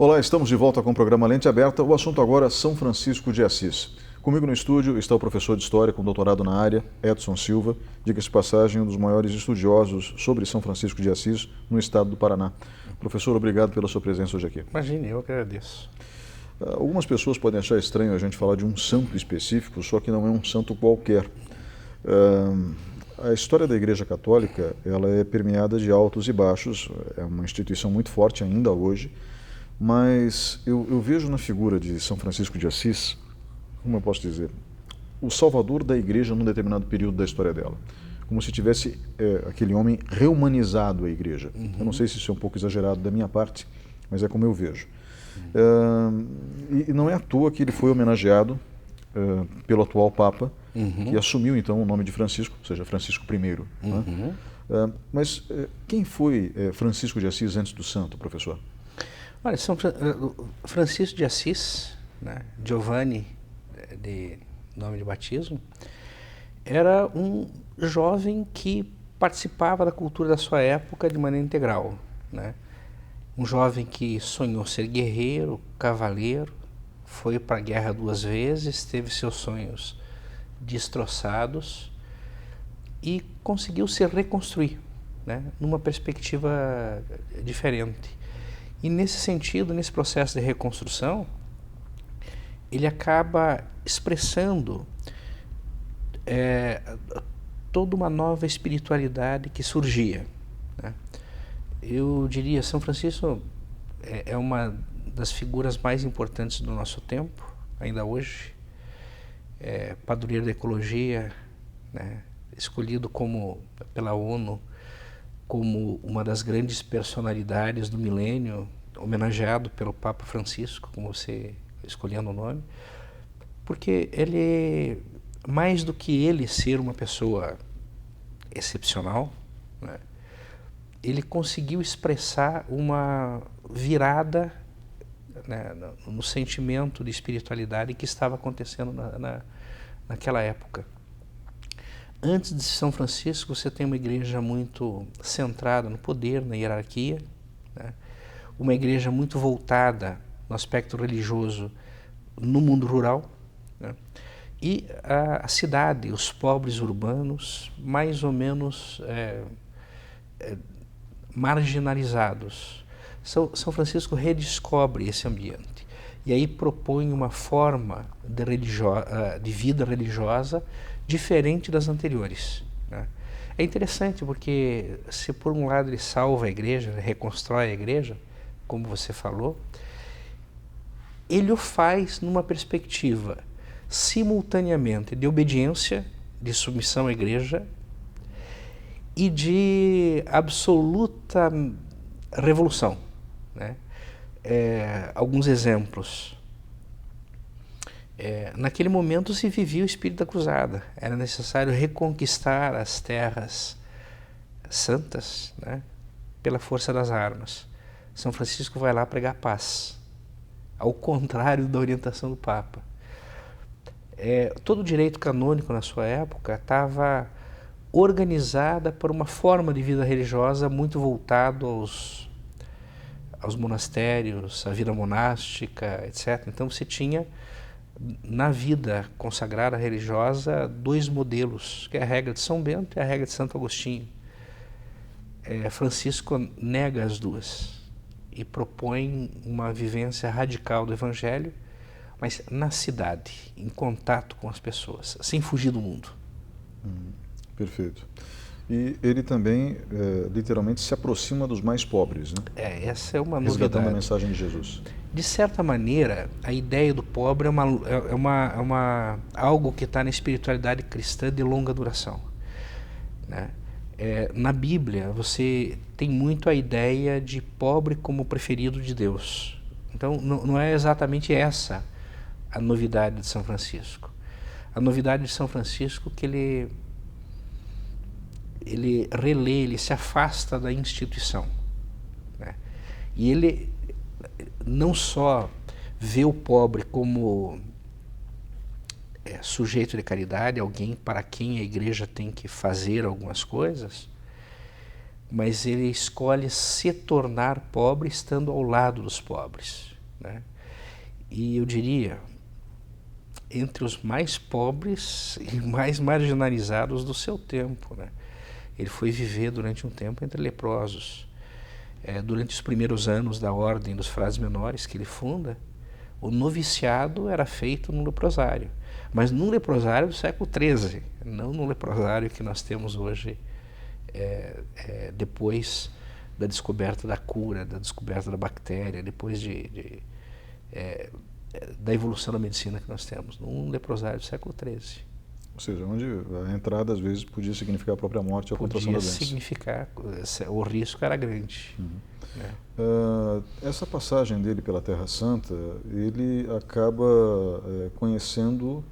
Olá, estamos de volta com o programa Lente Aberta. O assunto agora é São Francisco de Assis. Comigo no estúdio está o professor de História com doutorado na área, Edson Silva, diga-se de passagem, um dos maiores estudiosos sobre São Francisco de Assis no estado do Paraná. Professor, obrigado pela sua presença hoje aqui. Imagine, eu que agradeço. Algumas pessoas podem achar estranho a gente falar de um santo específico, só que não é um santo qualquer. A história da Igreja Católica ela é permeada de altos e baixos, é uma instituição muito forte ainda hoje, mas eu vejo na figura de São Francisco de Assis, como eu posso dizer, o salvador da Igreja num determinado período da história dela. Como se tivesse aquele homem reumanizado a Igreja. Eu não sei se isso é um pouco exagerado da minha parte, mas é como eu vejo. E não é à toa que ele foi homenageado pelo atual Papa, que assumiu então o nome de Francisco, ou seja, Francisco I. Né? Mas quem foi Francisco de Assis antes do santo, professor? Olha, Francisco de Assis, né, Giovanni, de nome de batismo, era um jovem que participava da cultura da sua época de maneira integral, né? Um jovem que sonhou ser guerreiro, cavaleiro, foi para a guerra 2 vezes, teve seus sonhos destroçados e conseguiu se reconstruir, né, numa perspectiva diferente. E nesse sentido, nesse processo de reconstrução, ele acaba expressando toda uma nova espiritualidade que surgia, né? Eu diria, São Francisco é uma das figuras mais importantes do nosso tempo, ainda hoje. Padroeiro da ecologia, né? Escolhido pela ONU como uma das grandes personalidades do milênio, homenageado pelo Papa Francisco, como você escolhendo o nome, porque ele, mais do que ele ser uma pessoa excepcional, né, ele conseguiu expressar uma virada, né, no sentimento de espiritualidade que estava acontecendo naquela época. Antes de São Francisco, você tem uma igreja muito centrada no poder, na hierarquia, né? Uma igreja muito voltada no aspecto religioso no mundo rural, né? E a cidade, os pobres urbanos, mais ou menos marginalizados. São Francisco redescobre esse ambiente e aí propõe uma forma de vida religiosa diferente das anteriores, né? É interessante porque se por um lado ele salva a igreja, reconstrói a igreja, como você falou, ele o faz numa perspectiva simultaneamente de obediência, de submissão à igreja e de absoluta revolução, né? Alguns exemplos. Naquele momento se vivia o espírito da cruzada, era necessário reconquistar as terras santas, né, pela força das armas. São Francisco vai lá pregar paz, ao contrário da orientação do Papa. Todo o direito canônico na sua época estava organizada por uma forma de vida religiosa muito voltado aos monastérios, à vida monástica, etc. Então você tinha na vida consagrada religiosa 2 modelos, que é a regra de São Bento e a regra de Santo Agostinho. Francisco nega as duas e propõe uma vivência radical do Evangelho, mas na cidade, em contato com as pessoas, sem fugir do mundo. Perfeito. E ele também, literalmente, se aproxima dos mais pobres, né? Essa é uma novidade. Resgatando a mensagem de Jesus. De certa maneira, a ideia do pobre é algo que está na espiritualidade cristã de longa duração, né? Na Bíblia, você tem muito a ideia de pobre como preferido de Deus. Então, não é exatamente essa a novidade de São Francisco. A novidade de São Francisco é que ele relê, ele se afasta da instituição, né? E ele não só vê o pobre como sujeito de caridade, alguém para quem a igreja tem que fazer algumas coisas, mas ele escolhe se tornar pobre estando ao lado dos pobres. né? E eu diria, entre os mais pobres e mais marginalizados do seu tempo, né? Ele foi viver durante um tempo entre leprosos. Durante os primeiros anos da Ordem dos Frades Menores que ele funda, o noviciado era feito no leprosário, mas num leprosário do século XIII, não no leprosário que nós temos hoje, depois da descoberta da cura, da descoberta da bactéria, depois da evolução da medicina que nós temos, num leprosário do século XIII. Ou seja, onde a entrada às vezes podia significar a própria morte ou a contração da doença. Podia significar, o risco era grande. Né? Essa passagem dele pela Terra Santa, ele acaba conhecendo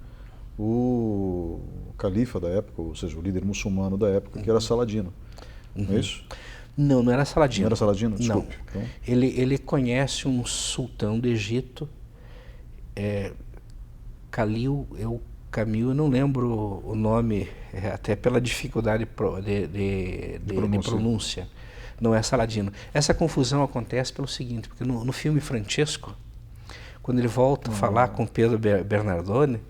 o califa da época, ou seja, o líder muçulmano da época, que era Saladino. Não é isso? Não, não era Saladino. Não era Saladino? Desculpe. Não. Então... Ele conhece um sultão do Egito, Camil, eu não lembro o nome, até pela dificuldade de pronúncia. Não é Saladino. Essa confusão acontece pelo seguinte, porque no filme Francesco, quando ele volta a falar com Pedro Bernardone,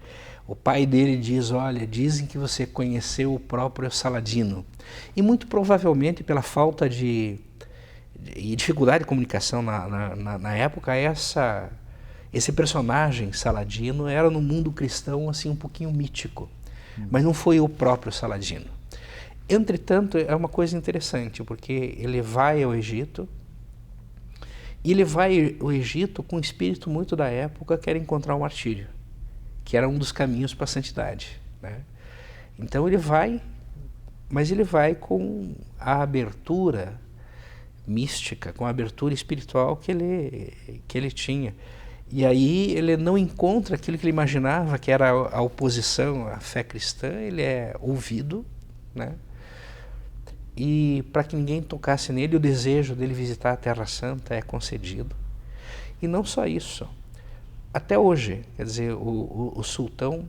o pai dele diz, olha, dizem que você conheceu o próprio Saladino. E muito provavelmente pela falta e dificuldade de comunicação na época, esse personagem Saladino era no mundo cristão assim um pouquinho mítico, mas não foi o próprio Saladino. Entretanto, é uma coisa interessante, porque ele vai ao Egito, e ele vai ao Egito com um espírito muito da época, que era encontrar o martírio, que era um dos caminhos para a santidade, né? Então ele vai, mas ele vai com a abertura mística, com a abertura espiritual que ele tinha. E aí ele não encontra aquilo que ele imaginava, que era a oposição à fé cristã, ele é ouvido, né? E para que ninguém tocasse nele, o desejo dele visitar a Terra Santa é concedido. E não só isso, até hoje, quer dizer, o sultão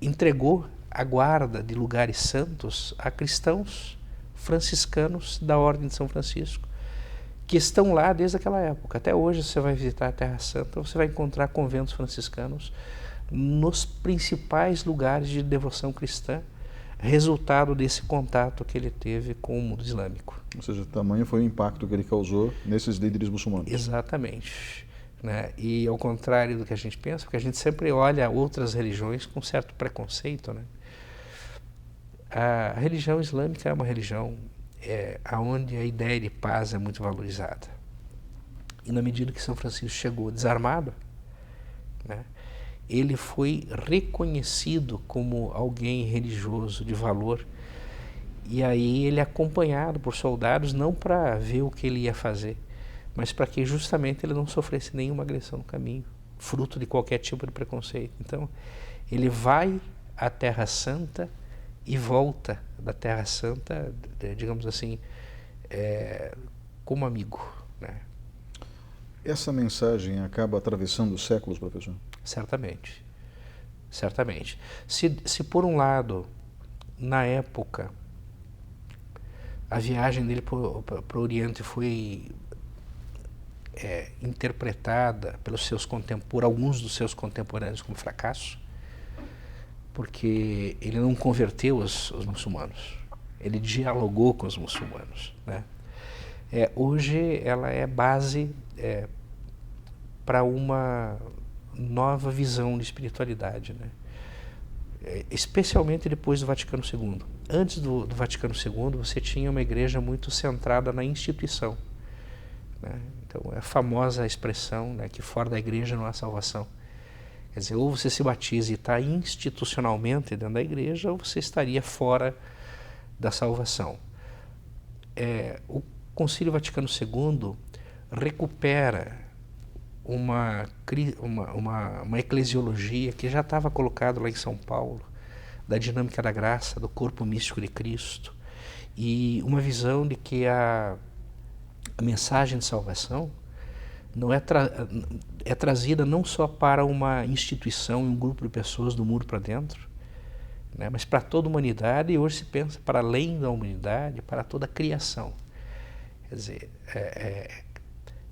entregou a guarda de lugares santos a cristãos franciscanos da Ordem de São Francisco, que estão lá desde aquela época. Até hoje você vai visitar a Terra Santa, você vai encontrar conventos franciscanos nos principais lugares de devoção cristã, resultado desse contato que ele teve com o mundo islâmico. Ou seja, o tamanho foi o impacto que ele causou nesses líderes muçulmanos. Exatamente. Né? E ao contrário do que a gente pensa, porque a gente sempre olha outras religiões com certo preconceito, né? A religião islâmica é uma religião onde a ideia de paz é muito valorizada. E na medida que São Francisco chegou desarmado, né, ele foi reconhecido como alguém religioso de valor, e aí ele é acompanhado por soldados não para ver o que ele ia fazer, mas para que justamente ele não sofresse nenhuma agressão no caminho, fruto de qualquer tipo de preconceito. Então ele vai à Terra Santa e volta da Terra Santa, digamos assim, como amigo, né? Essa mensagem acaba atravessando os séculos, professor? Certamente, certamente. Se por um lado, na época, a viagem dele para o Oriente foi interpretada por alguns dos seus contemporâneos como fracasso, porque ele não converteu os muçulmanos, ele dialogou com os muçulmanos, né? Hoje ela é base para uma nova visão de espiritualidade, né? Especialmente depois do Vaticano II. Antes do Vaticano II, você tinha uma igreja muito centrada na instituição, né? Então é a famosa expressão, né, que fora da igreja não há salvação. Quer dizer, ou você se batiza e está institucionalmente dentro da igreja, ou você estaria fora da salvação. O Concílio Vaticano II recupera uma eclesiologia que já estava colocada lá em São Paulo, da dinâmica da graça, do corpo místico de Cristo, e uma visão de que a mensagem de salvação não é trazida não só para uma instituição e um grupo de pessoas do muro para dentro, né, mas para toda a humanidade, e hoje se pensa para além da humanidade, para toda a criação. Quer dizer,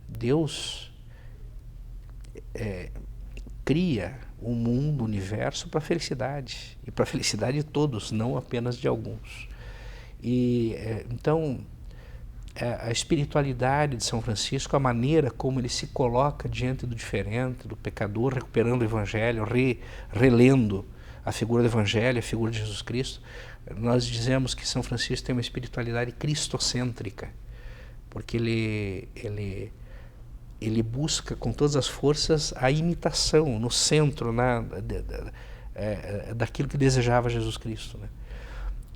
Deus cria o mundo, o universo para a felicidade, e para a felicidade de todos, não apenas de alguns. E então a espiritualidade de São Francisco, a maneira como ele se coloca diante do diferente, do pecador, recuperando o Evangelho, relendo a figura do Evangelho, a figura de Jesus Cristo. Nós dizemos que São Francisco tem uma espiritualidade cristocêntrica, porque ele busca com todas as forças a imitação no centro, daquilo que desejava Jesus Cristo, né?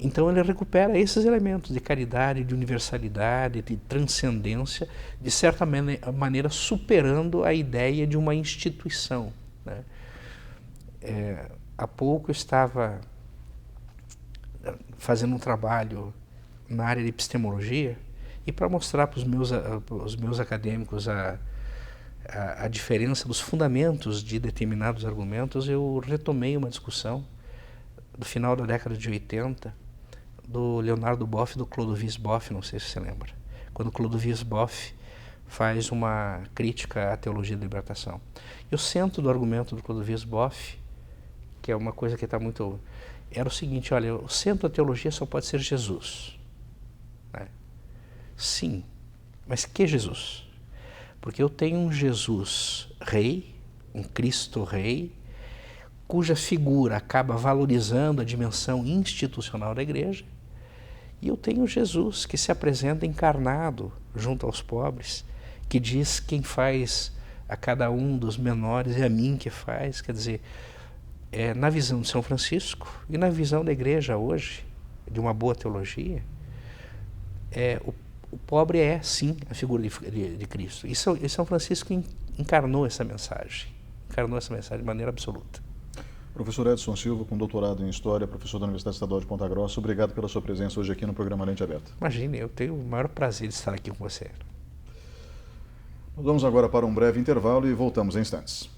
Então ele recupera esses elementos de caridade, de universalidade, de transcendência, de certa maneira superando a ideia de uma instituição, né? Há pouco eu estava fazendo um trabalho na área de epistemologia, e para mostrar para os meus acadêmicos a diferença dos fundamentos de determinados argumentos, eu retomei uma discussão do final da década de 80, do Leonardo Boff e do Clodovis Boff, não sei se você lembra. Quando Clodovis Boff faz uma crítica à teologia da libertação. E o centro do argumento do Clodovis Boff, que é uma coisa que está muito... era o seguinte, olha, o centro da teologia só pode ser Jesus, né? Sim, mas que Jesus? Porque eu tenho um Jesus rei, um Cristo rei, cuja figura acaba valorizando a dimensão institucional da igreja, e eu tenho Jesus que se apresenta encarnado junto aos pobres, que diz quem faz a cada um dos menores é a mim que faz. Quer dizer, na visão de São Francisco e na visão da igreja hoje, de uma boa teologia, o pobre é sim a figura de Cristo. E São Francisco encarnou essa mensagem de maneira absoluta. Professor Edson Silva, com doutorado em História, professor da Universidade Estadual de Ponta Grossa, obrigado pela sua presença hoje aqui no programa Lente Aberta. Imagine, eu tenho o maior prazer de estar aqui com você. Nós vamos agora para um breve intervalo e voltamos em instantes.